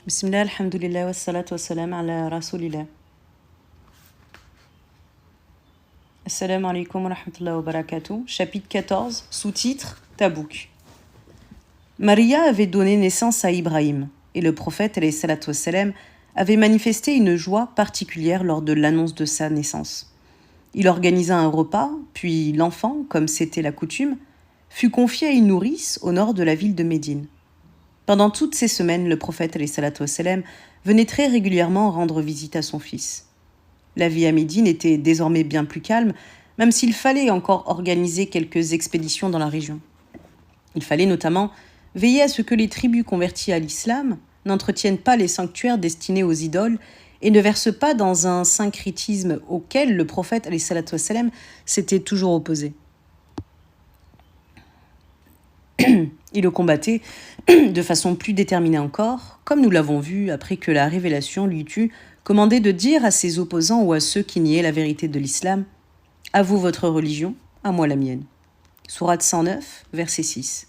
Bismillah, alhamdulillah, wassalatu wassalam ala rasoulillah. Assalamu alaikum wa rahmatullahi wa barakatuh. Chapitre 14, sous-titre Tabouk. Maria avait donné naissance à Ibrahim, et le prophète alayhi salatu wassalam avait manifesté une joie particulière lors de l'annonce de sa naissance. Il organisa un repas, puis l'enfant, comme c'était la coutume, fut confié à une nourrice au nord de la ville de Médine. Pendant toutes ces semaines, le prophète alayhi salatu wassalam venait très régulièrement rendre visite à son fils. La vie à Médine était désormais bien plus calme, même s'il fallait encore organiser quelques expéditions dans la région. Il fallait notamment veiller à ce que les tribus converties à l'islam n'entretiennent pas les sanctuaires destinés aux idoles et ne versent pas dans un syncrétisme auquel le prophète alayhi salatu wassalam s'était toujours opposé. Il le combattait de façon plus déterminée encore, comme nous l'avons vu après que la révélation lui eut commandé de dire à ses opposants ou à ceux qui niaient la vérité de l'islam « À vous votre religion, à moi la mienne ». Sourate 109, verset 6.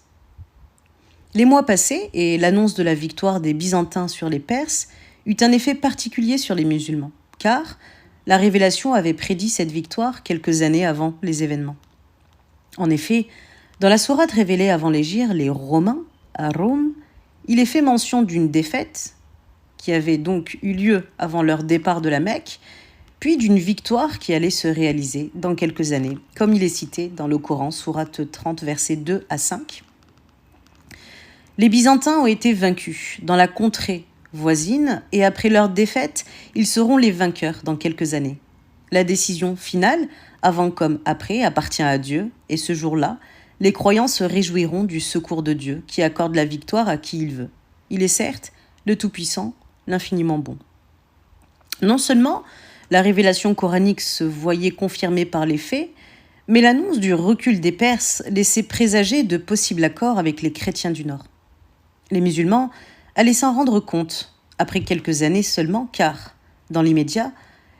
Les mois passés et l'annonce de la victoire des Byzantins sur les Perses eut un effet particulier sur les musulmans, car la révélation avait prédit cette victoire quelques années avant les événements. En effet, dans la sourate révélée avant l'hégire, les Romains, à Rome, il est fait mention d'une défaite, qui avait donc eu lieu avant leur départ de la Mecque, puis d'une victoire qui allait se réaliser dans quelques années, comme il est cité dans le Coran, sourate 30, versets 2 à 5. Les Byzantins ont été vaincus dans la contrée voisine, et après leur défaite, ils seront les vainqueurs dans quelques années. La décision finale, avant comme après, appartient à Dieu, et ce jour-là, les croyants se réjouiront du secours de Dieu qui accorde la victoire à qui il veut. Il est certes le Tout-Puissant, l'infiniment bon. Non seulement la révélation coranique se voyait confirmée par les faits, mais l'annonce du recul des Perses laissait présager de possibles accords avec les chrétiens du Nord. Les musulmans allaient s'en rendre compte, après quelques années seulement, car, dans l'immédiat,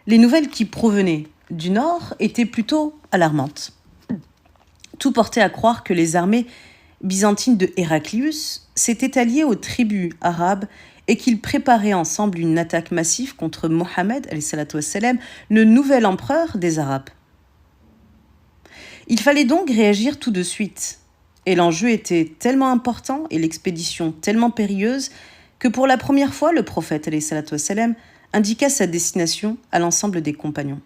les nouvelles qui provenaient du Nord étaient plutôt alarmantes. Tout portait à croire que les armées byzantines de Héraclius s'étaient alliées aux tribus arabes et qu'ils préparaient ensemble une attaque massive contre Mohammed, le nouvel empereur des Arabes. Il fallait donc réagir tout de suite, et l'enjeu était tellement important et l'expédition tellement périlleuse que pour la première fois, le prophète indiqua sa destination à l'ensemble des compagnons.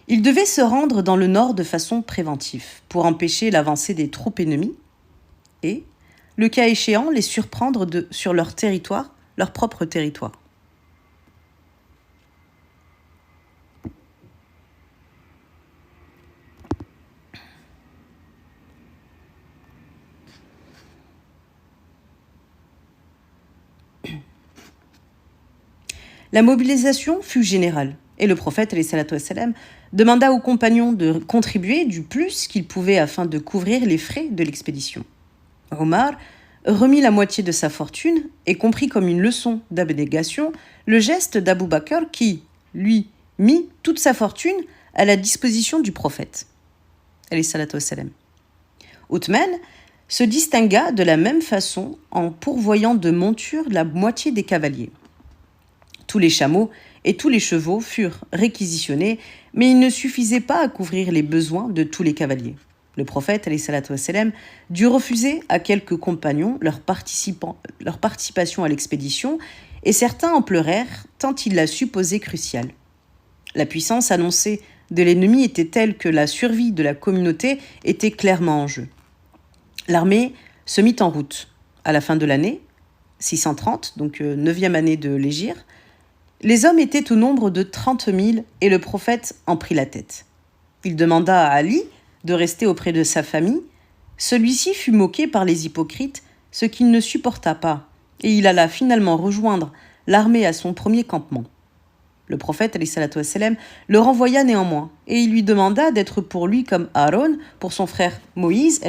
Il devait se rendre dans le nord de façon préventive pour empêcher l'avancée des troupes ennemies et, le cas échéant, les surprendre sur leur territoire, leur propre territoire. La mobilisation fut générale. Et le prophète demanda aux compagnons de contribuer du plus qu'ils pouvaient afin de couvrir les frais de l'expédition. Omar remit la moitié de sa fortune et comprit comme une leçon d'abnégation le geste d'Abou Bakr qui, lui, mit toute sa fortune à la disposition du prophète. Othman se distingua de la même façon en pourvoyant de montures la moitié des cavaliers. Tous les chameaux et tous les chevaux furent réquisitionnés, mais il ne suffisait pas à couvrir les besoins de tous les cavaliers. Le prophète dut refuser à quelques compagnons leur participation à l'expédition, et certains en pleurèrent tant il la supposait cruciale. La puissance annoncée de l'ennemi était telle que la survie de la communauté était clairement en jeu. L'armée se mit en route. À la fin de l'année, 630, donc 9e année de l'hégire, les hommes étaient au nombre de 30 000 et le prophète en prit la tête. Il demanda à Ali de rester auprès de sa famille. Celui-ci fut moqué par les hypocrites, ce qu'il ne supporta pas, et il alla finalement rejoindre l'armée à son premier campement. Le prophète le renvoya néanmoins, et il lui demanda d'être pour lui comme Aaron pour son frère Moïse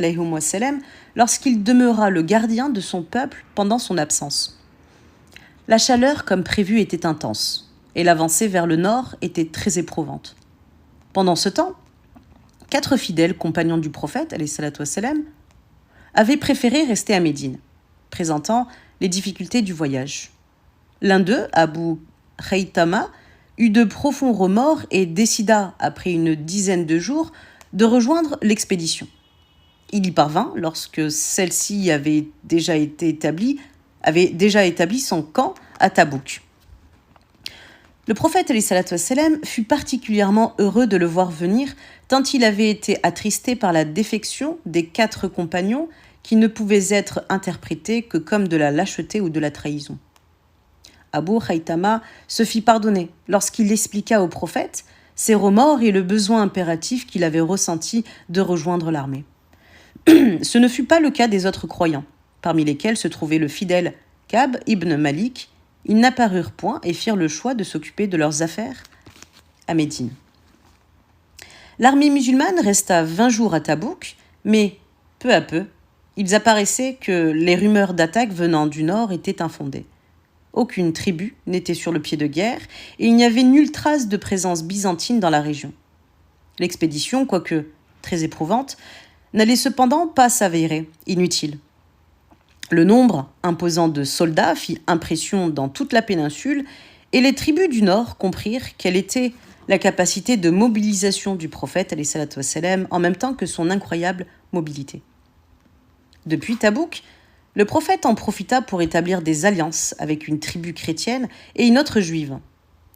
lorsqu'il demeura le gardien de son peuple pendant son absence. La chaleur, comme prévu, était intense, et l'avancée vers le nord était très éprouvante. Pendant ce temps, 4 fidèles compagnons du prophète, alayhi salatu wassalam, avaient préféré rester à Médine, présentant les difficultés du voyage. L'un d'eux, Abu Khaythama, eut de profonds remords et décida, après une dizaine de jours, de rejoindre l'expédition. Il y parvint lorsque celle-ci avait déjà établi son camp à Tabouk. Le prophète alayhi salatu wassalam fut particulièrement heureux de le voir venir, tant il avait été attristé par la défection des 4 compagnons qui ne pouvaient être interprétés que comme de la lâcheté ou de la trahison. Abu Khaythama se fit pardonner lorsqu'il expliqua au prophète ses remords et le besoin impératif qu'il avait ressenti de rejoindre l'armée. Ce ne fut pas le cas des autres croyants, parmi lesquels se trouvait le fidèle Ka'b ibn Malik. Ils n'apparurent point et firent le choix de s'occuper de leurs affaires à Médine. L'armée musulmane resta 20 jours à Tabouk, mais peu à peu, il apparaissait que les rumeurs d'attaque venant du nord étaient infondées. Aucune tribu n'était sur le pied de guerre et il n'y avait nulle trace de présence byzantine dans la région. L'expédition, quoique très éprouvante, n'allait cependant pas s'avérer inutile. Le nombre imposant de soldats fit impression dans toute la péninsule et les tribus du nord comprirent quelle était la capacité de mobilisation du prophète alayhi salatu wassalam, en même temps que son incroyable mobilité. Depuis Tabouk, le prophète en profita pour établir des alliances avec une tribu chrétienne et une autre juive.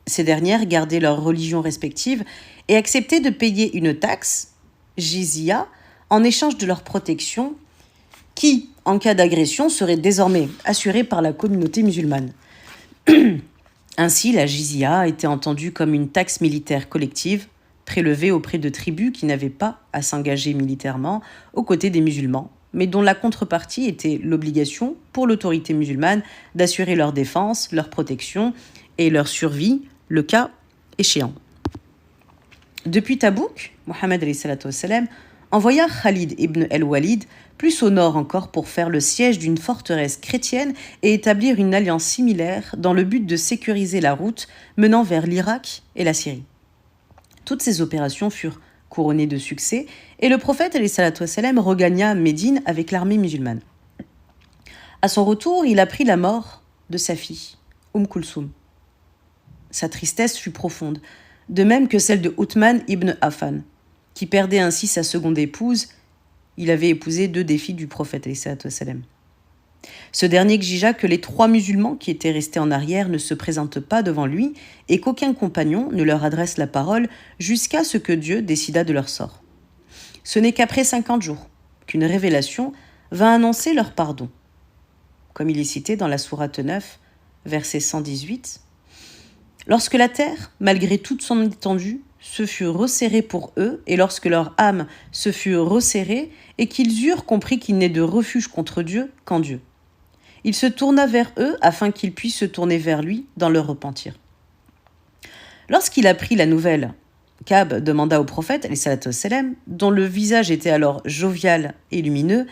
Ces dernières gardaient leur religion respective et acceptaient de payer une taxe, jizya, en échange de leur protection, qui, en cas d'agression, serait désormais assurée par la communauté musulmane. Ainsi, la jizya était entendue comme une taxe militaire collective, prélevée auprès de tribus qui n'avaient pas à s'engager militairement aux côtés des musulmans, mais dont la contrepartie était l'obligation pour l'autorité musulmane d'assurer leur défense, leur protection et leur survie, le cas échéant. Depuis Tabouk, Mohammed alayhi salatu wassalam envoya Khalid ibn el-Walid plus au nord encore pour faire le siège d'une forteresse chrétienne et établir une alliance similaire dans le but de sécuriser la route menant vers l'Irak et la Syrie. Toutes ces opérations furent couronnées de succès et le prophète alayhi salatu wassalam regagna Médine avec l'armée musulmane. À son retour, il apprit la mort de sa fille, Kulthum. Sa tristesse fut profonde, de même que celle de Uthman ibn Affan, qui perdait ainsi sa seconde épouse. Il avait épousé 2 des filles du prophète alayhi salatu wassalam. Ce dernier exigea que les 3 musulmans qui étaient restés en arrière ne se présentent pas devant lui et qu'aucun compagnon ne leur adresse la parole jusqu'à ce que Dieu décidât de leur sort. Ce n'est qu'après 50 jours qu'une révélation vint annoncer leur pardon. Comme il est cité dans la sourate 9, verset 118, « Lorsque la terre, malgré toute son étendue, se fut resserrée pour eux, et lorsque leur âme se fut resserrée, et qu'ils eurent compris qu'il n'est de refuge contre Dieu qu'en Dieu. Il se tourna vers eux afin qu'ils puissent se tourner vers lui dans leur repentir. » Lorsqu'il apprit la nouvelle, Ka'b demanda au prophète, alayhi salatu wassalam, dont le visage était alors jovial et lumineux,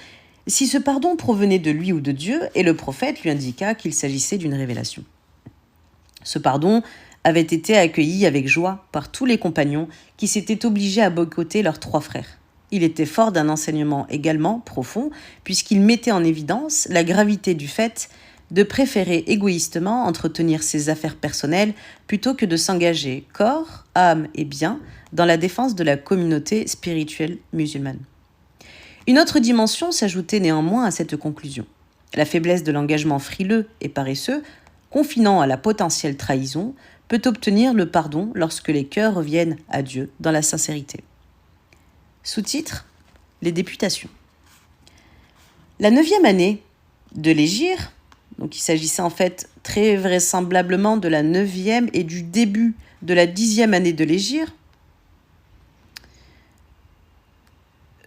si ce pardon provenait de lui ou de Dieu, et le prophète lui indiqua qu'il s'agissait d'une révélation. Ce pardon avait été accueilli avec joie par tous les compagnons qui s'étaient obligés à boycotter leurs 3 frères. Il était fort d'un enseignement également profond, puisqu'il mettait en évidence la gravité du fait de préférer égoïstement entretenir ses affaires personnelles plutôt que de s'engager corps, âme et bien dans la défense de la communauté spirituelle musulmane. Une autre dimension s'ajoutait néanmoins à cette conclusion. La faiblesse de l'engagement frileux et paresseux, confinant à la potentielle trahison, peut obtenir le pardon lorsque les cœurs reviennent à Dieu dans la sincérité. Sous-titre : Les députations. La 9e année de l'hégire, donc il s'agissait en fait très vraisemblablement de la 9e et du début de la 10e année de l'hégire,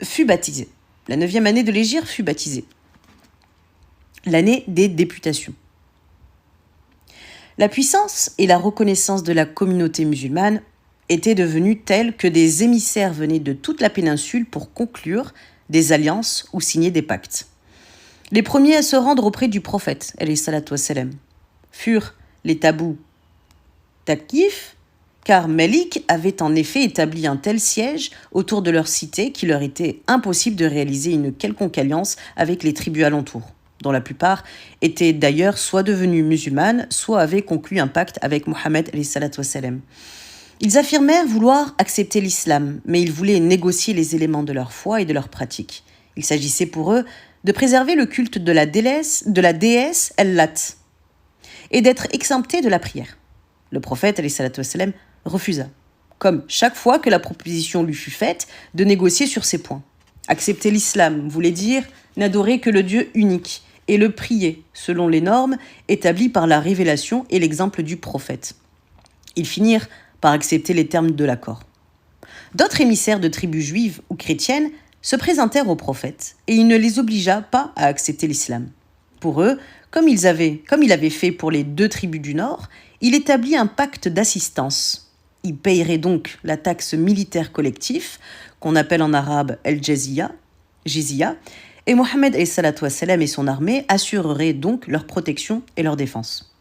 fut baptisée. La 9e année de l'hégire fut baptisée l'année des députations. La puissance et la reconnaissance de la communauté musulmane étaient devenues telles que des émissaires venaient de toute la péninsule pour conclure des alliances ou signer des pactes. Les premiers à se rendre auprès du prophète, alayhi salatu wassalam, furent les Tabou Taqif, car Malik avait en effet établi un tel siège autour de leur cité qu'il leur était impossible de réaliser une quelconque alliance avec les tribus alentours, dont la plupart étaient d'ailleurs soit devenues musulmanes, soit avaient conclu un pacte avec Mohammed alayhi salatu wassalam. Ils affirmèrent vouloir accepter l'islam, mais ils voulaient négocier les éléments de leur foi et de leur pratique. Il s'agissait pour eux de préserver le culte de la déesse El-Lat et d'être exemptés de la prière. Le prophète alayhi salatu wassalam refusa, comme chaque fois que la proposition lui fut faite, de négocier sur ces points. Accepter l'islam voulait dire n'adorer que le Dieu unique et le prier selon les normes établies par la révélation et l'exemple du prophète. Ils finirent par accepter les termes de l'accord. D'autres émissaires de tribus juives ou chrétiennes se présentèrent au prophète et il ne les obligea pas à accepter l'islam. Pour eux, comme il avait fait pour les 2 tribus du Nord, il établit un pacte d'assistance. Il payerait donc la taxe militaire collective, qu'on appelle en arabe el-jizya, et Mohammed et son armée assureraient donc leur protection et leur défense.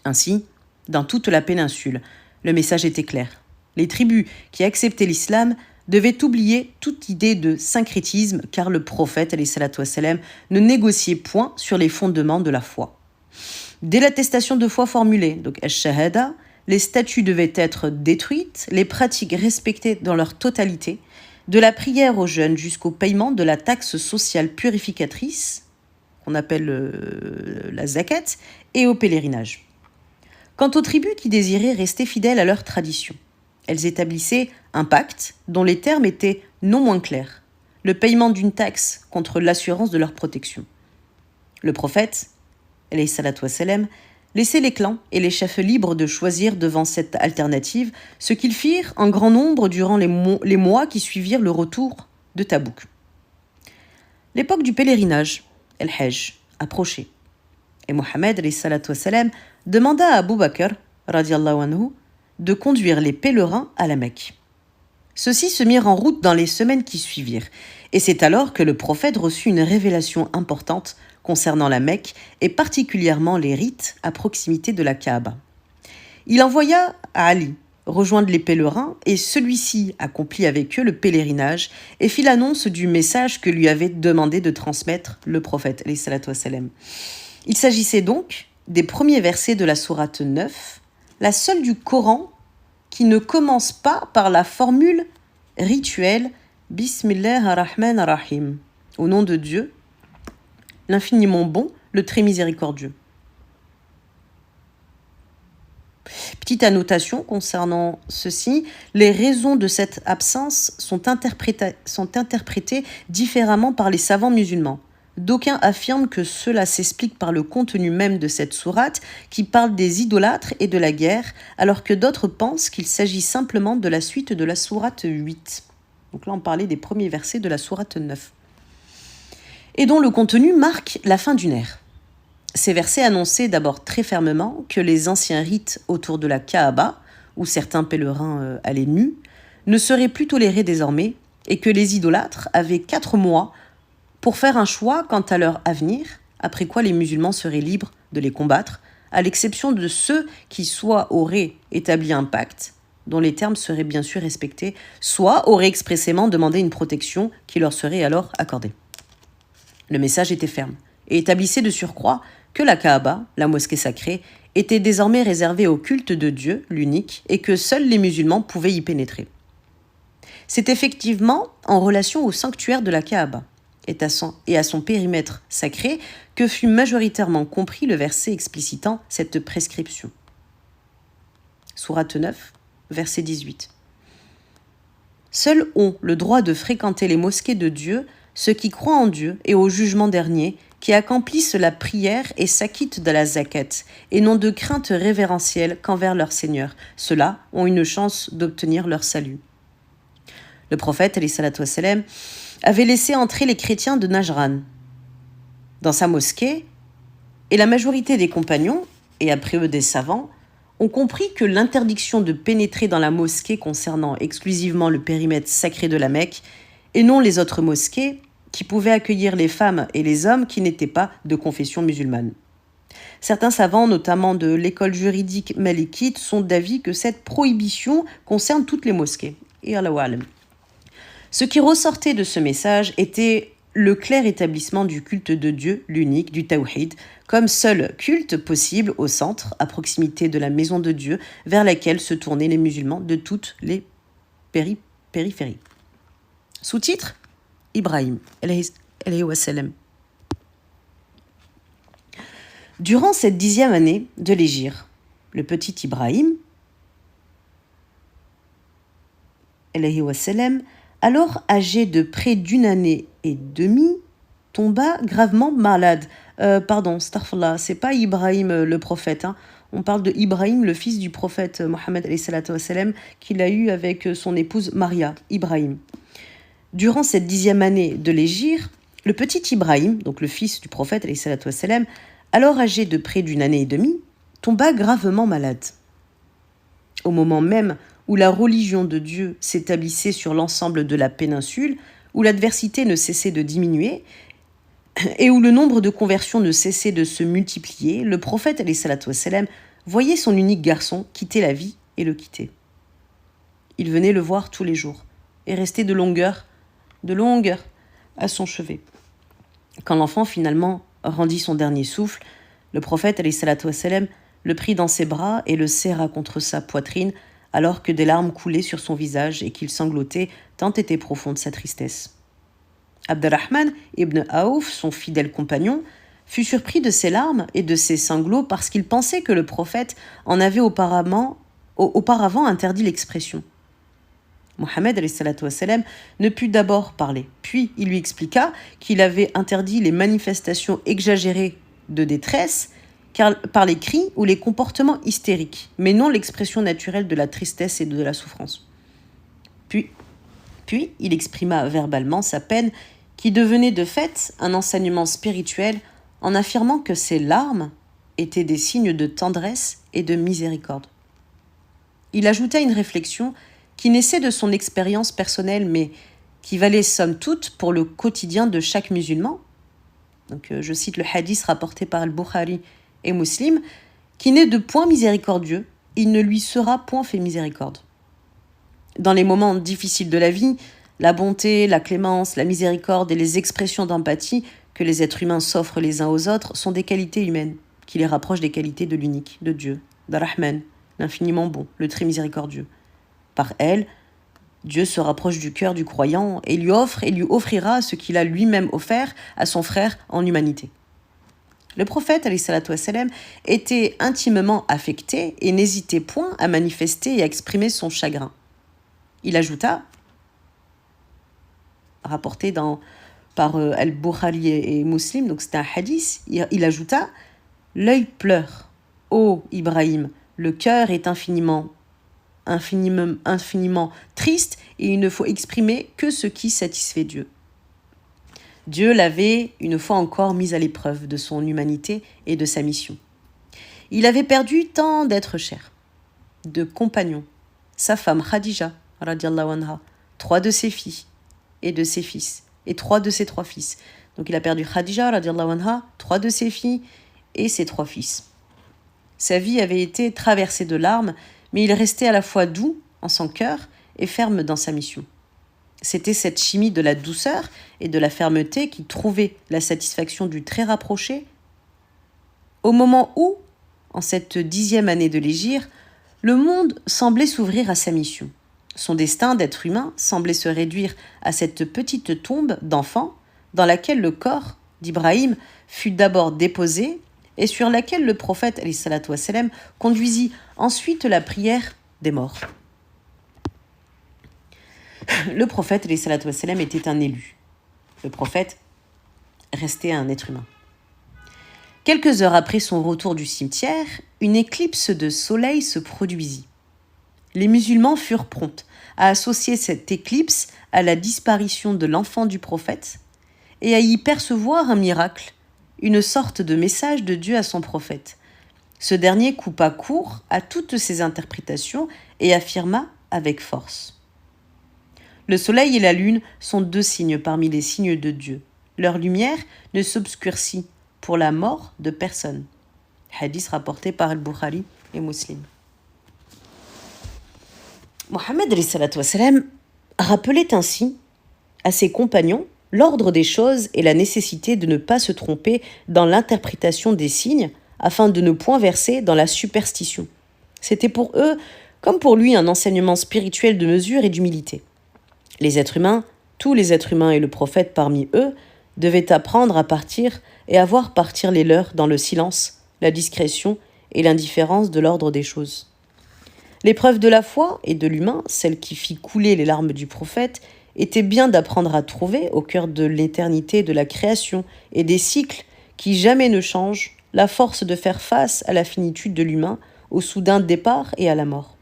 Ainsi, dans toute la péninsule, le message était clair. Les tribus qui acceptaient l'islam devaient oublier toute idée de syncrétisme car le prophète ne négociait point sur les fondements de la foi. Dès l'attestation de foi formulée, donc al-shahada, les statues devaient être détruites, les pratiques respectées dans leur totalité, de la prière aux jeûnes jusqu'au paiement de la taxe sociale purificatrice, qu'on appelle la zakat, et au pèlerinage. Quant aux tribus qui désiraient rester fidèles à leur tradition, elles établissaient un pacte dont les termes étaient non moins clairs, le paiement d'une taxe contre l'assurance de leur protection. Le prophète, alayhi salatu wassalam, laissait les clans et les chefs libres de choisir devant cette alternative, ce qu'ils firent en grand nombre durant les mois qui suivirent le retour de Tabouk. L'époque du pèlerinage, el-Hajj, approchait, et Mohammed alayhi salatu wassalam demanda à Abu Bakr radiallahu anhu de conduire les pèlerins à la Mecque. Ceux-ci se mirent en route dans les semaines qui suivirent, et c'est alors que le prophète reçut une révélation importante concernant la Mecque et particulièrement les rites à proximité de la Kaaba. Il envoya à Ali rejoindre les pèlerins et celui-ci accomplit avec eux le pèlerinage et fit l'annonce du message que lui avait demandé de transmettre le prophète alayhi salatu wassalam. Il s'agissait donc des premiers versets de la sourate 9, la seule du Coran qui ne commence pas par la formule rituelle Bismillah ar-Rahman ar-Rahim, au nom de Dieu, l'infiniment bon, le très miséricordieux. Petite annotation concernant ceci, les raisons de cette absence sont interprétées différemment par les savants musulmans. D'aucuns affirment que cela s'explique par le contenu même de cette sourate qui parle des idolâtres et de la guerre, alors que d'autres pensent qu'il s'agit simplement de la suite de la sourate 8. Donc là, on parlait des premiers versets de la sourate 9. Et dont le contenu marque la fin d'une ère. Ces versets annonçaient d'abord très fermement que les anciens rites autour de la Kaaba, où certains pèlerins allaient nus, ne seraient plus tolérés désormais et que les idolâtres avaient 4 mois pour faire un choix quant à leur avenir, après quoi les musulmans seraient libres de les combattre, à l'exception de ceux qui soit auraient établi un pacte, dont les termes seraient bien sûr respectés, soit auraient expressément demandé une protection qui leur serait alors accordée. Le message était ferme et établissait de surcroît que la Kaaba, la mosquée sacrée, était désormais réservée au culte de Dieu, l'unique, et que seuls les musulmans pouvaient y pénétrer. C'est effectivement en relation au sanctuaire de la Kaaba et à son périmètre sacré que fut majoritairement compris le verset explicitant cette prescription. Sourate 9, verset 18. Seuls ont le droit de fréquenter les mosquées de Dieu ceux qui croient en Dieu et au jugement dernier, qui accomplissent la prière et s'acquittent de la zakat, et n'ont de crainte révérentielle qu'envers leur Seigneur. Ceux-là ont une chance d'obtenir leur salut. Le prophète, alayhi salatu wassalam, avait laissé entrer les chrétiens de Najran dans sa mosquée, et la majorité des compagnons, et après eux des savants, ont compris que l'interdiction de pénétrer dans la mosquée concernant exclusivement le périmètre sacré de la Mecque, et non les autres mosquées qui pouvaient accueillir les femmes et les hommes qui n'étaient pas de confession musulmane. Certains savants, notamment de l'école juridique malikite, sont d'avis que cette prohibition concerne toutes les mosquées. Et Allahu a'lam. Ce qui ressortait de ce message était le clair établissement du culte de Dieu, l'unique, du tawhid, comme seul culte possible au centre, à proximité de la maison de Dieu, vers laquelle se tournaient les musulmans de toutes les périphéries. Sous-titre Ibrahim, alayhi wa sallam. Durant cette 10e année de l'hégire, le petit Ibrahim, alayhi wa sallam, alors âgé de près d'une année et demie, tomba gravement malade. Astaghfirullah, c'est pas Ibrahim le prophète, hein. On parle de Ibrahim, le fils du prophète Mohammed qu'il a eu avec son épouse Maria, Ibrahim. Durant cette 10e année de l'hégire, le petit Ibrahim, donc le fils du prophète alors âgé de près d'une année et demie, tomba gravement malade. Au moment même où la religion de Dieu s'établissait sur l'ensemble de la péninsule, où l'adversité ne cessait de diminuer et où le nombre de conversions ne cessait de se multiplier, le prophète voyait son unique garçon quitter la vie et le quitter. Il venait le voir tous les jours et restait de longueur à son chevet. Quand l'enfant finalement rendit son dernier souffle, le prophète le prit dans ses bras et le serra contre sa poitrine, alors que des larmes coulaient sur son visage et qu'il sanglotait, tant était profonde sa tristesse. Abdurrahman ibn Aouf, son fidèle compagnon, fut surpris de ses larmes et de ses sanglots parce qu'il pensait que le prophète en avait auparavant interdit l'expression. Mohammed ne put d'abord parler, puis il lui expliqua qu'il avait interdit les manifestations exagérées de détresse par les cris ou les comportements hystériques, mais non l'expression naturelle de la tristesse et de la souffrance. Puis il exprima verbalement sa peine qui devenait de fait un enseignement spirituel en affirmant que ces larmes étaient des signes de tendresse et de miséricorde. Il ajouta une réflexion qui naissait de son expérience personnelle, mais qui valait somme toute pour le quotidien de chaque musulman. Donc, je cite le hadith rapporté par Al-Bukhari et Muslim, qui n'est de point miséricordieux, il ne lui sera point fait miséricorde. Dans les moments difficiles de la vie, la bonté, la clémence, la miséricorde et les expressions d'empathie que les êtres humains s'offrent les uns aux autres sont des qualités humaines, qui les rapprochent des qualités de l'unique, de Dieu, d'Ar-Rahman, l'infiniment bon, le très miséricordieux. Par elle, Dieu se rapproche du cœur du croyant et lui offre et lui offrira ce qu'il a lui-même offert à son frère en humanité. Le prophète était intimement affecté et n'hésitait point à manifester et à exprimer son chagrin. Il ajouta, rapporté par Al-Bukhari et Muslim, donc c'était un hadith, il ajouta « L'œil pleure, ô Ibrahim, le cœur est infiniment triste et il ne faut exprimer que ce qui satisfait Dieu. » Dieu l'avait une fois encore mis à l'épreuve de son humanité et de sa mission. Il avait perdu tant d'êtres chers, de compagnons, sa femme Khadija, radiallahu anha, 3 de ses filles et de ses fils, et 3 de ses 3 fils. Donc il a perdu Khadija, radiallahu anha, 3 de ses filles et ses 3 fils. Sa vie avait été traversée de larmes, mais il restait à la fois doux en son cœur et ferme dans sa mission. C'était cette chimie de la douceur et de la fermeté qui trouvait la satisfaction du très rapproché. Au moment où, en cette 10e année de l'hégire, le monde semblait s'ouvrir à sa mission. Son destin d'être humain semblait se réduire à cette petite tombe d'enfant dans laquelle le corps d'Ibrahim fut d'abord déposé et sur laquelle le prophète conduisit ensuite la prière des morts. Le prophète était un élu. Le prophète restait un être humain. Quelques heures après son retour du cimetière, une éclipse de soleil se produisit. Les musulmans furent prompts à associer cette éclipse à la disparition de l'enfant du prophète et à y percevoir un miracle, une sorte de message de Dieu à son prophète. Ce dernier coupa court à toutes ces interprétations et affirma avec force. Le soleil et la lune sont 2 signes parmi les signes de Dieu. Leur lumière ne s'obscurcit pour la mort de personne. Hadith rapporté par Al-Bukhari et Muslim. Mohammed rappelait ainsi à ses compagnons l'ordre des choses et la nécessité de ne pas se tromper dans l'interprétation des signes afin de ne point verser dans la superstition. C'était pour eux, comme pour lui, un enseignement spirituel de mesure et d'humilité. Les êtres humains, tous les êtres humains et le prophète parmi eux, devaient apprendre à partir et à voir partir les leurs dans le silence, la discrétion et l'indifférence de l'ordre des choses. L'épreuve de la foi et de l'humain, celle qui fit couler les larmes du prophète, était bien d'apprendre à trouver, au cœur de l'éternité de la création et des cycles qui jamais ne changent, la force de faire face à la finitude de l'humain, au soudain départ et à la mort.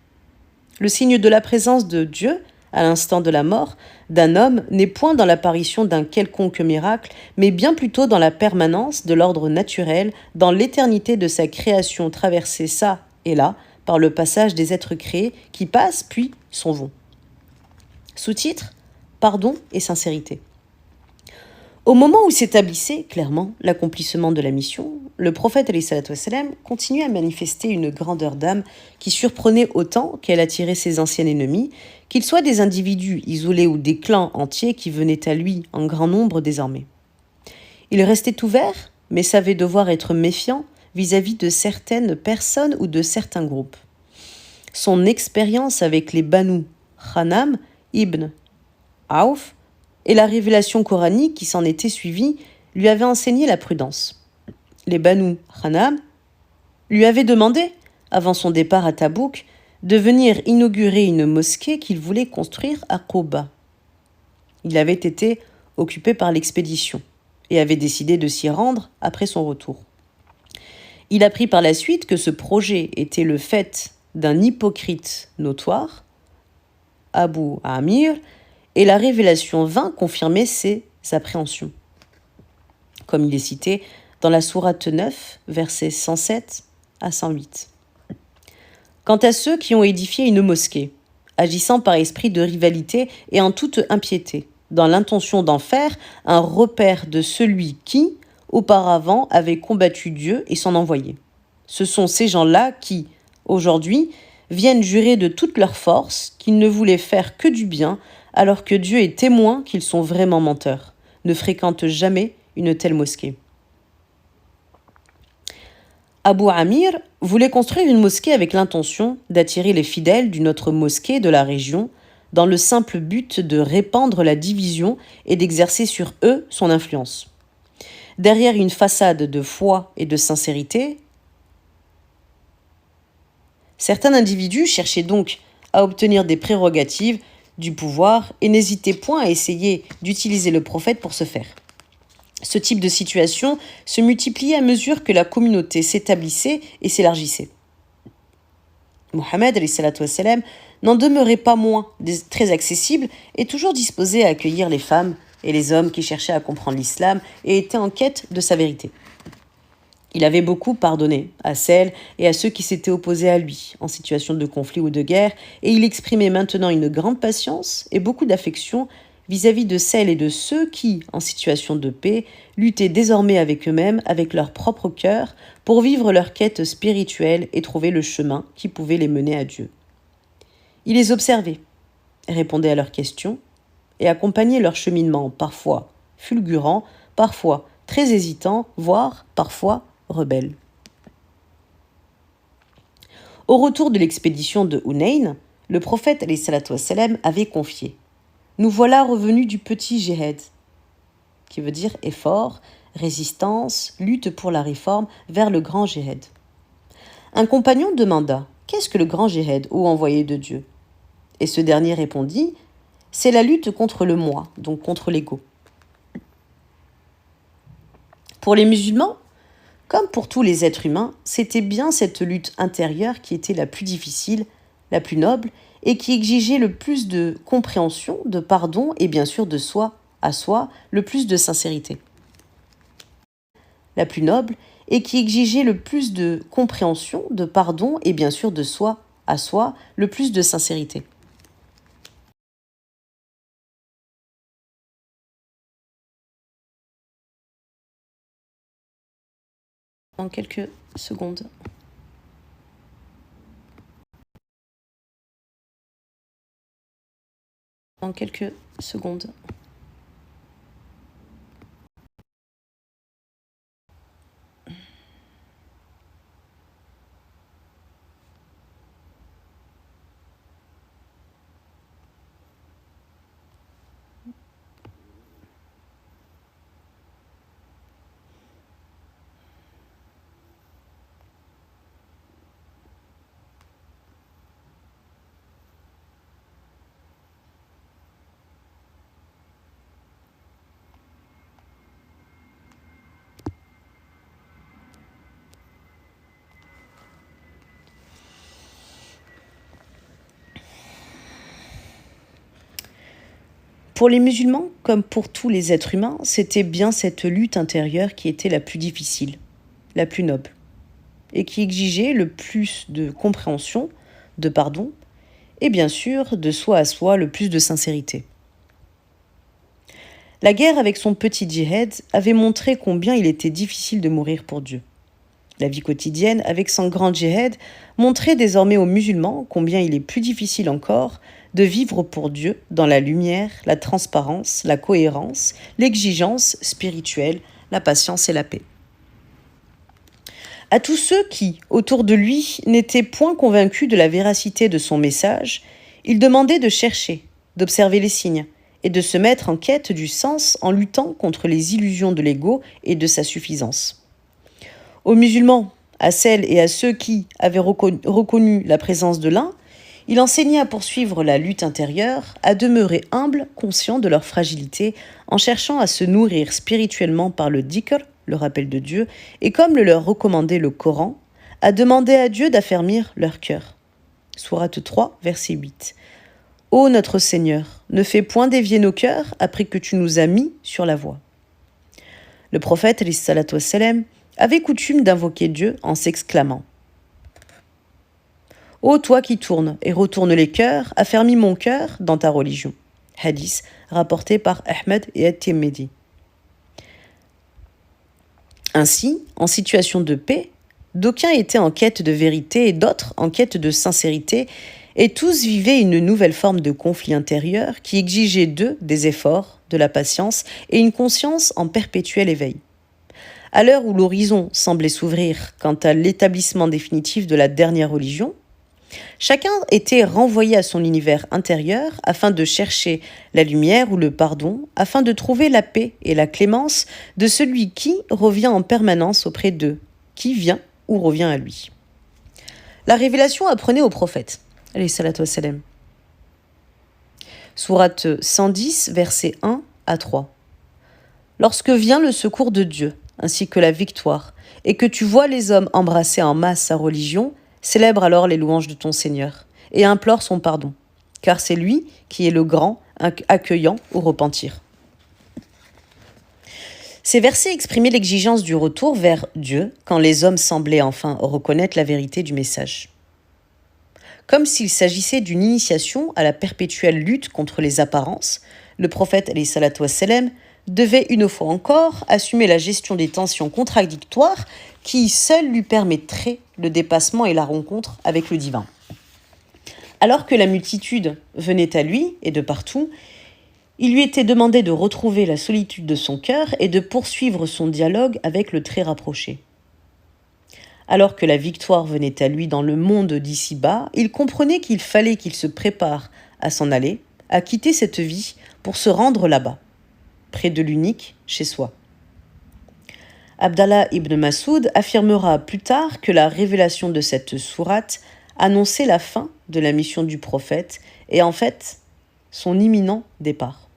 Le signe de la présence de Dieu, à l'instant de la mort, d'un homme n'est point dans l'apparition d'un quelconque miracle, mais bien plutôt dans la permanence de l'ordre naturel, dans l'éternité de sa création traversée ça et là, par le passage des êtres créés qui passent puis s'en vont. Sous-titre : Pardon et sincérité. Au moment où s'établissait clairement l'accomplissement de la mission, le prophète continuait à manifester une grandeur d'âme qui surprenait autant qu'elle attirait ses anciens ennemis, qu'ils soient des individus isolés ou des clans entiers qui venaient à lui en grand nombre désormais. Il restait ouvert, mais savait devoir être méfiant vis-à-vis de certaines personnes ou de certains groupes. Son expérience avec les Banu Khanam ibn Auf et la révélation coranique qui s'en était suivie lui avaient enseigné la prudence. Les Banu Khanam lui avaient demandé, avant son départ à Tabouk, de venir inaugurer une mosquée qu'il voulait construire à Quba. Il avait été occupé par l'expédition et avait décidé de s'y rendre après son retour. Il apprit par la suite que ce projet était le fait d'un hypocrite notoire, Abu Amir, et la révélation vint confirmer ses appréhensions. Comme il est cité dans la sourate 9, versets 107 à 108. Quant à ceux qui ont édifié une mosquée, agissant par esprit de rivalité et en toute impiété, dans l'intention d'en faire un repère de celui qui, auparavant, avait combattu Dieu et son envoyé. Ce sont ces gens-là qui, aujourd'hui, viennent jurer de toute leur force qu'ils ne voulaient faire que du bien, alors que Dieu est témoin qu'ils sont vraiment menteurs, ne fréquentent jamais une telle mosquée. Abu Amir voulait construire une mosquée avec l'intention d'attirer les fidèles d'une autre mosquée de la région dans le simple but de répandre la division et d'exercer sur eux son influence. Derrière une façade de foi et de sincérité, certains individus cherchaient donc à obtenir des prérogatives du pouvoir et n'hésitaient point à essayer d'utiliser le prophète pour ce faire. Ce type de situation se multipliait à mesure que la communauté s'établissait et s'élargissait. Mohammed n'en demeurait pas moins très accessible et toujours disposé à accueillir les femmes et les hommes qui cherchaient à comprendre l'islam et étaient en quête de sa vérité. Il avait beaucoup pardonné à celles et à ceux qui s'étaient opposés à lui en situation de conflit ou de guerre, et il exprimait maintenant une grande patience et beaucoup d'affection vis-à-vis de celles et de ceux qui, en situation de paix, luttaient désormais avec eux-mêmes, avec leur propre cœur, pour vivre leur quête spirituelle et trouver le chemin qui pouvait les mener à Dieu. Il les observait, répondait à leurs questions et accompagnait leur cheminement, parfois fulgurant, parfois très hésitant, voire parfois rebelle. Au retour de l'expédition de Hunayn, le prophète avait confié : nous voilà revenus du petit djihad, qui veut dire effort, résistance, lutte pour la réforme, vers le grand djihad. Un compagnon demanda : qu'est-ce que le grand djihad, ô envoyé de Dieu ? Et ce dernier répondit : c'est la lutte contre le moi, donc contre l'ego. Pour les musulmans, comme pour tous les êtres humains, c'était bien cette lutte intérieure qui était la plus difficile, la plus noble, et qui exigeait le plus de compréhension, de pardon et bien sûr de soi à soi, le plus de sincérité. La plus noble et qui exigeait le plus de compréhension, de pardon et bien sûr de soi à soi, le plus de sincérité. Dans quelques secondes. Dans quelques secondes. Pour les musulmans, comme pour tous les êtres humains, c'était bien cette lutte intérieure qui était la plus difficile, la plus noble, et qui exigeait le plus de compréhension, de pardon, et bien sûr, de soi à soi, le plus de sincérité. La guerre avec son petit djihad avait montré combien il était difficile de mourir pour Dieu. La vie quotidienne, avec son grand djihad, montrait désormais aux musulmans combien il est plus difficile encore de vivre pour Dieu dans la lumière, la transparence, la cohérence, l'exigence spirituelle, la patience et la paix. À tous ceux qui, autour de lui, n'étaient point convaincus de la véracité de son message, il demandait de chercher, d'observer les signes et de se mettre en quête du sens en luttant contre les illusions de l'ego et de sa suffisance. Aux musulmans, à celles et à ceux qui avaient reconnu la présence de l'un, il enseignait à poursuivre la lutte intérieure, à demeurer humbles, conscients de leur fragilité, en cherchant à se nourrir spirituellement par le dhikr, le rappel de Dieu, et comme le leur recommandait le Coran, à demander à Dieu d'affermir leur cœur. Sourate 3, verset 8. Ô notre Seigneur, ne fais point dévier nos cœurs après que tu nous as mis sur la voie. Le prophète, alayhi salatu wassalam, avait coutume d'invoquer Dieu en s'exclamant « Ô toi qui tournes et retournes les cœurs, affermis mon cœur dans ta religion. » Hadith rapporté par Ahmed et At-Tirmidhi. Ainsi, en situation de paix, d'aucuns étaient en quête de vérité et d'autres en quête de sincérité, et tous vivaient une nouvelle forme de conflit intérieur qui exigeait d'eux des efforts, de la patience et une conscience en perpétuel éveil. À l'heure où l'horizon semblait s'ouvrir quant à l'établissement définitif de la dernière religion, chacun était renvoyé à son univers intérieur afin de chercher la lumière ou le pardon, afin de trouver la paix et la clémence de celui qui revient en permanence auprès d'eux, qui vient ou revient à lui. La révélation apprenait au prophète, alayhi salatu wassalam. Sourate 110, versets 1 à 3. Lorsque vient le secours de Dieu, ainsi que la victoire, et que tu vois les hommes embrasser en masse sa religion, célèbre alors les louanges de ton Seigneur, et implore son pardon, car c'est lui qui est le grand, accueillant au repentir. Ces versets exprimaient l'exigence du retour vers Dieu quand les hommes semblaient enfin reconnaître la vérité du message. Comme s'il s'agissait d'une initiation à la perpétuelle lutte contre les apparences, le prophète alayhi salatu wassalam devait une fois encore assumer la gestion des tensions contradictoires qui seules lui permettraient le dépassement et la rencontre avec le divin. Alors que la multitude venait à lui et de partout, il lui était demandé de retrouver la solitude de son cœur et de poursuivre son dialogue avec le très rapproché. Alors que la victoire venait à lui dans le monde d'ici-bas, il comprenait qu'il fallait qu'il se prépare à s'en aller, à quitter cette vie pour se rendre là-bas, près de l'unique chez soi. Abdallah ibn Masoud affirmera plus tard que la révélation de cette sourate annonçait la fin de la mission du prophète et en fait son imminent départ.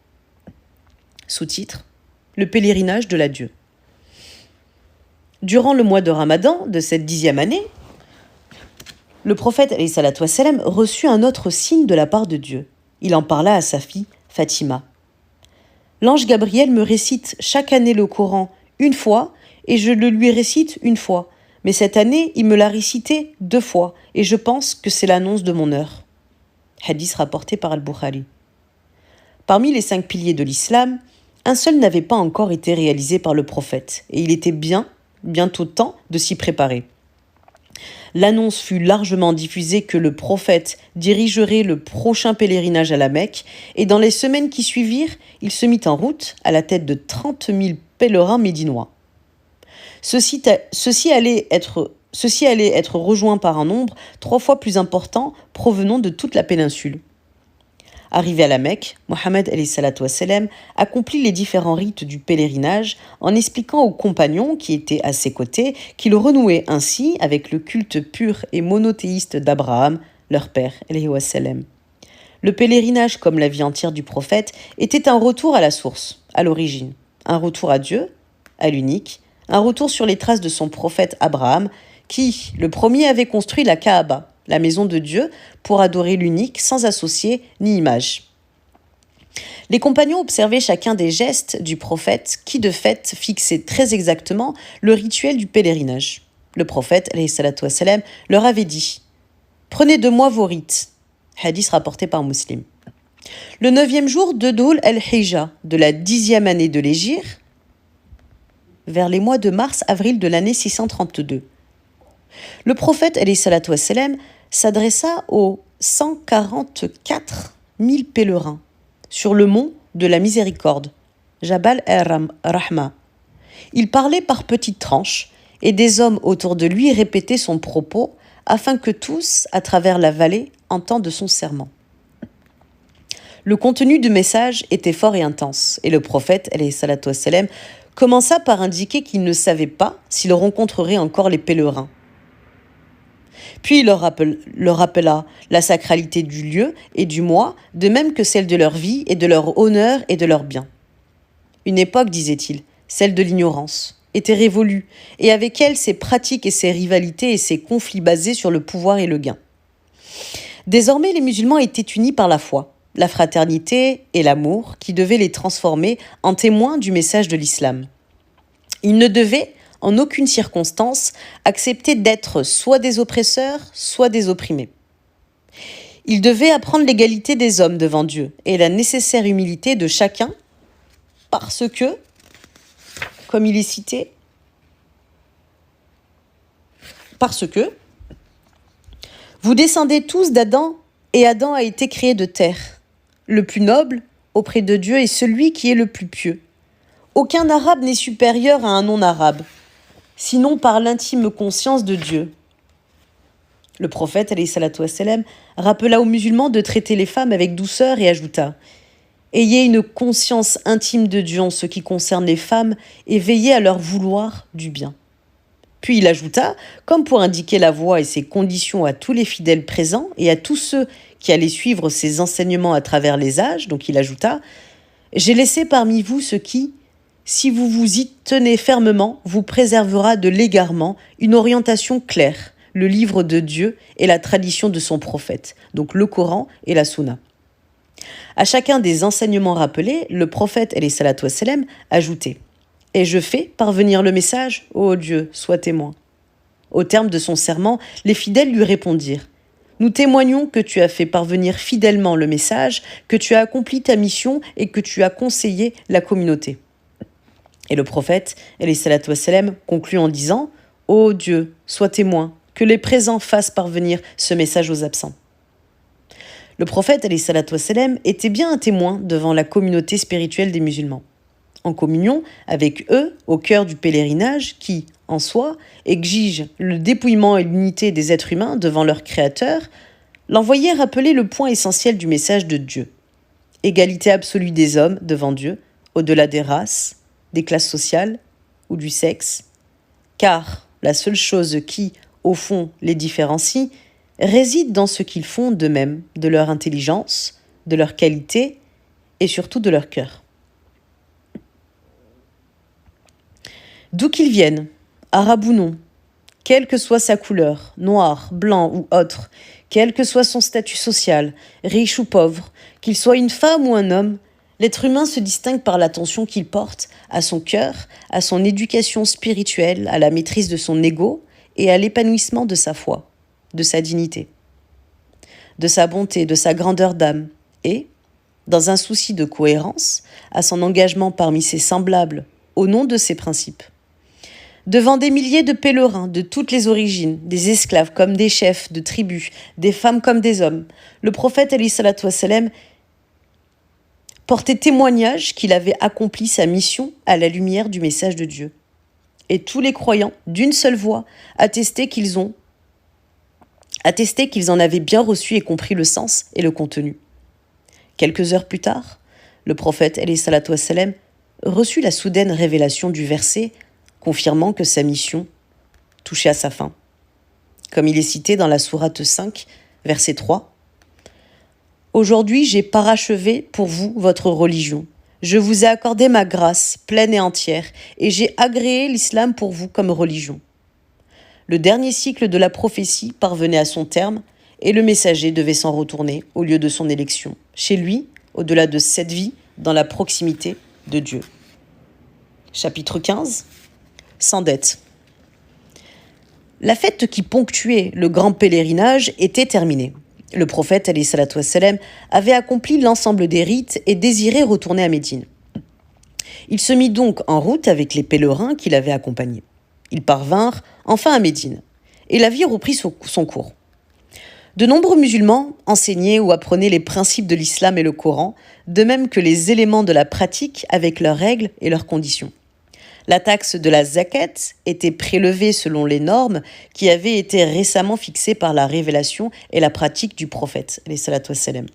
Sous-titre : Le pèlerinage de l'adieu. Durant le mois de Ramadan de cette 10e année, le prophète alayhi salatu wassalam reçut un autre signe de la part de Dieu. Il en parla à sa fille Fatima. L'ange Gabriel me récite chaque année le Coran une fois et je le lui récite une fois. Mais cette année, il me l'a récité 2 fois et je pense que c'est l'annonce de mon heure. Hadith rapporté par Al-Bukhari. Parmi les 5 piliers de l'islam, un seul n'avait pas encore été réalisé par le prophète et il était bientôt temps de s'y préparer. l'annonce fut largement diffusée que le prophète dirigerait le prochain pèlerinage à la Mecque, et dans les semaines qui suivirent, il se mit en route à la tête de 30 000 pèlerins médinois. Ceux-ci allaient être rejoints par un nombre 3 fois plus important provenant de toute la péninsule. Arrivé à la Mecque, Mohammed accomplit les différents rites du pèlerinage en expliquant aux compagnons qui étaient à ses côtés qu'il renouait ainsi avec le culte pur et monothéiste d'Abraham, leur père. Le pèlerinage, comme la vie entière du prophète, était un retour à la source, à l'origine, un retour à Dieu, à l'unique, un retour sur les traces de son prophète Abraham, qui, le premier, avait construit la Kaaba, la maison de Dieu, pour adorer l'unique, sans associer ni image. Les compagnons observaient chacun des gestes du prophète qui, de fait, fixait très exactement le rituel du pèlerinage. Le prophète, alayhi salatu wassalam, leur avait dit « Prenez de moi vos rites », hadith rapporté par Muslim. Le 9e jour de Dhul al-Hijja, de la 10e année de l'Hégire, vers les mois de mars-avril de l'année 632. Le prophète alayhi salatu wassalam, s'adressa aux 144 000 pèlerins sur le mont de la Miséricorde, Jabal al-Rahma. Il parlait par petites tranches et des hommes autour de lui répétaient son propos afin que tous, à travers la vallée, entendent son serment. Le contenu du message était fort et intense et le prophète alayhi salatu wassalam, commença par indiquer qu'il ne savait pas s'il rencontrerait encore les pèlerins. Puis il leur rappela la sacralité du lieu et du mois, de même que celle de leur vie et de leur honneur et de leurs biens. Une époque, disait-il, celle de l'ignorance, était révolue, et avec elle ses pratiques et ses rivalités et ses conflits basés sur le pouvoir et le gain. Désormais, les musulmans étaient unis par la foi, la fraternité et l'amour qui devaient les transformer en témoins du message de l'islam. Ils ne devaient, en aucune circonstance, accepter d'être soit des oppresseurs, soit des opprimés. Ils devaient apprendre l'égalité des hommes devant Dieu et la nécessaire humilité de chacun, parce que, comme il est cité, parce que vous descendez tous d'Adam, et Adam a été créé de terre. Le plus noble, auprès de Dieu, est celui qui est le plus pieux. Aucun arabe n'est supérieur à un non-arabe, sinon par l'intime conscience de Dieu. Le prophète, alayhi salatu wassalam, rappela aux musulmans de traiter les femmes avec douceur et ajouta « Ayez une conscience intime de Dieu en ce qui concerne les femmes et veillez à leur vouloir du bien. » Puis il ajouta, comme pour indiquer la voie et ses conditions à tous les fidèles présents et à tous ceux qui allaient suivre ses enseignements à travers les âges, donc il ajouta « J'ai laissé parmi vous ce qui, si vous vous y tenez fermement, vous préservera de l'égarement une orientation claire, le livre de Dieu et la tradition de son prophète, donc le Coran et la Sunna. » À chacun des enseignements rappelés, le prophète alayhi salatu wassalam ajoutait « Et je fais parvenir le message, ô Dieu, sois témoin. » Au terme de son serment, les fidèles lui répondirent « Nous témoignons que tu as fait parvenir fidèlement le message, que tu as accompli ta mission et que tu as conseillé la communauté. » Et le prophète, alayhi salatu wassalam, conclut en disant « Ô Dieu, sois témoin, que les présents fassent parvenir ce message aux absents. » Le prophète, alayhi salatu wassalam, était bien un témoin devant la communauté spirituelle des musulmans. En communion avec eux, au cœur du pèlerinage qui, en soi, exige le dépouillement et l'unité des êtres humains devant leur Créateur, l'envoyé rappelait le point essentiel du message de Dieu. Égalité absolue des hommes devant Dieu, au-delà des races, des classes sociales ou du sexe, car la seule chose qui, au fond, les différencie, réside dans ce qu'ils font d'eux-mêmes, de leur intelligence, de leur qualité et surtout de leur cœur. D'où qu'ils viennent, arabe ou non, quelle que soit sa couleur, noir, blanc ou autre, quel que soit son statut social, riche ou pauvre, qu'il soit une femme ou un homme, l'être humain se distingue par l'attention qu'il porte à son cœur, à son éducation spirituelle, à la maîtrise de son ego et à l'épanouissement de sa foi, de sa dignité, de sa bonté, de sa grandeur d'âme et, dans un souci de cohérence, à son engagement parmi ses semblables au nom de ses principes. devant des milliers de pèlerins de toutes les origines, des esclaves comme des chefs de tribus, des femmes comme des hommes, le prophète alayhi salatu wassalam portait témoignage qu'il avait accompli sa mission à la lumière du message de Dieu. Et tous les croyants, d'une seule voix, attestaient qu'ils en avaient bien reçu et compris le sens et le contenu. Quelques heures plus tard, le prophète alayhi salatu wassalam reçut la soudaine révélation du verset confirmant que sa mission touchait à sa fin. Comme il est cité dans la sourate 5, verset 3, « Aujourd'hui, j'ai parachevé pour vous votre religion. Je vous ai accordé ma grâce pleine et entière, et j'ai agréé l'islam pour vous comme religion. » Le dernier cycle de la prophétie parvenait à son terme, et le messager devait s'en retourner au lieu de son élection, chez lui, au-delà de cette vie, dans la proximité de Dieu. Chapitre 15. Sans dette. La fête qui ponctuait le grand pèlerinage était terminée. Le prophète alayhi salatu wassalam avait accompli l'ensemble des rites et désirait retourner à Médine. Il se mit donc en route avec les pèlerins qui l'avaient accompagné. Ils parvinrent enfin à Médine, et la vie reprit son cours. De nombreux musulmans enseignaient ou apprenaient les principes de l'islam et le Coran, de même que les éléments de la pratique avec leurs règles et leurs conditions. La taxe de la zakat était prélevée selon les normes qui avaient été récemment fixées par la révélation et la pratique du prophète, alayhi salatu wassalam.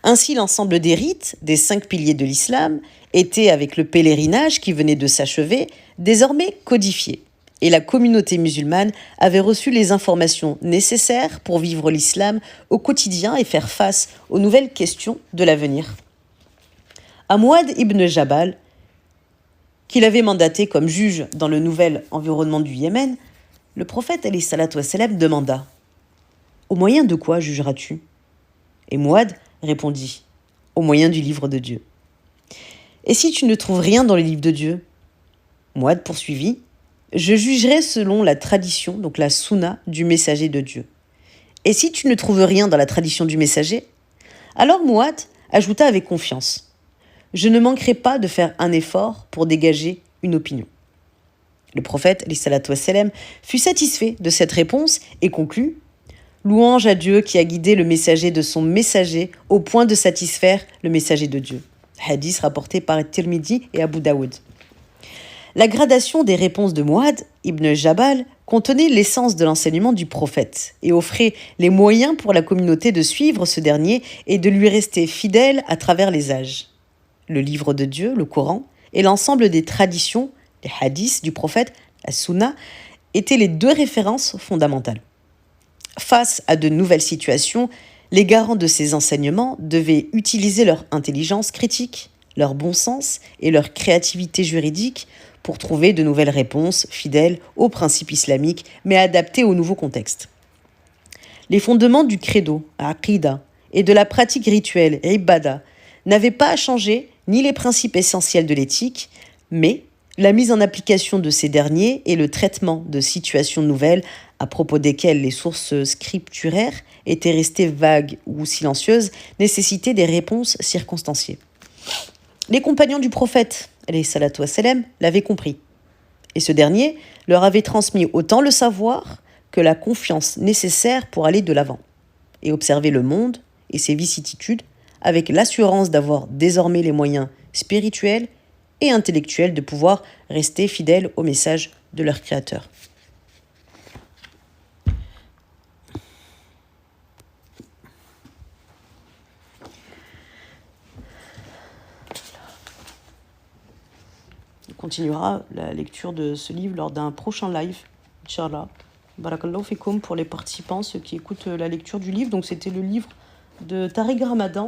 Ainsi, l'ensemble des rites, des 5 piliers de l'islam, était, avec le pèlerinage qui venait de s'achever, désormais codifié. Et la communauté musulmane avait reçu les informations nécessaires pour vivre l'islam au quotidien et faire face aux nouvelles questions de l'avenir. À Mouad ibn Jabal, qu'il avait mandaté comme juge dans le nouvel environnement du Yémen, le prophète alayhi salatu wassalam demanda « Au moyen de quoi jugeras-tu » Et Mouad répondit « Au moyen du livre de Dieu. » « Et si tu ne trouves rien dans le livre de Dieu » Mouad poursuivit « Je jugerai selon la tradition, donc la sunna du messager de Dieu. Et si tu ne trouves rien dans la tradition du messager » Alors Mouad ajouta avec confiance « Je ne manquerai pas de faire un effort pour dégager une opinion. » Le prophète, alayhi salatu wassalam, fut satisfait de cette réponse et conclut « Louange à Dieu qui a guidé le messager de son messager au point de satisfaire le messager de Dieu. » Hadith rapporté par Tirmidhi et Abu Daoud. La gradation des réponses de Mouad ibn Jabal contenait l'essence de l'enseignement du prophète et offrait les moyens pour la communauté de suivre ce dernier et de lui rester fidèle à travers les âges. Le livre de Dieu, le Coran, et l'ensemble des traditions, les hadiths du prophète, la sunna, étaient les 2 références fondamentales. Face à de nouvelles situations, les garants de ces enseignements devaient utiliser leur intelligence critique, leur bon sens et leur créativité juridique pour trouver de nouvelles réponses fidèles aux principes islamiques, mais adaptées au nouveau contexte. Les fondements du credo, aqida, et de la pratique rituelle, ibada, n'avaient pas à changer ni les principes essentiels de l'éthique, mais la mise en application de ces derniers et le traitement de situations nouvelles à propos desquelles les sources scripturaires étaient restées vagues ou silencieuses nécessitaient des réponses circonstanciées. Les compagnons du prophète, alayhi salatu wassalam, l'avaient compris. Et ce dernier leur avait transmis autant le savoir que la confiance nécessaire pour aller de l'avant et observer le monde et ses vicissitudes avec l'assurance d'avoir désormais les moyens spirituels et intellectuels de pouvoir rester fidèles au message de leur Créateur. On continuera la lecture de ce livre lors d'un prochain live, Inch'Allah. Barakallahu fikoum pour les participants, ceux qui écoutent la lecture du livre. Donc c'était le livre de Tariq Ramadan,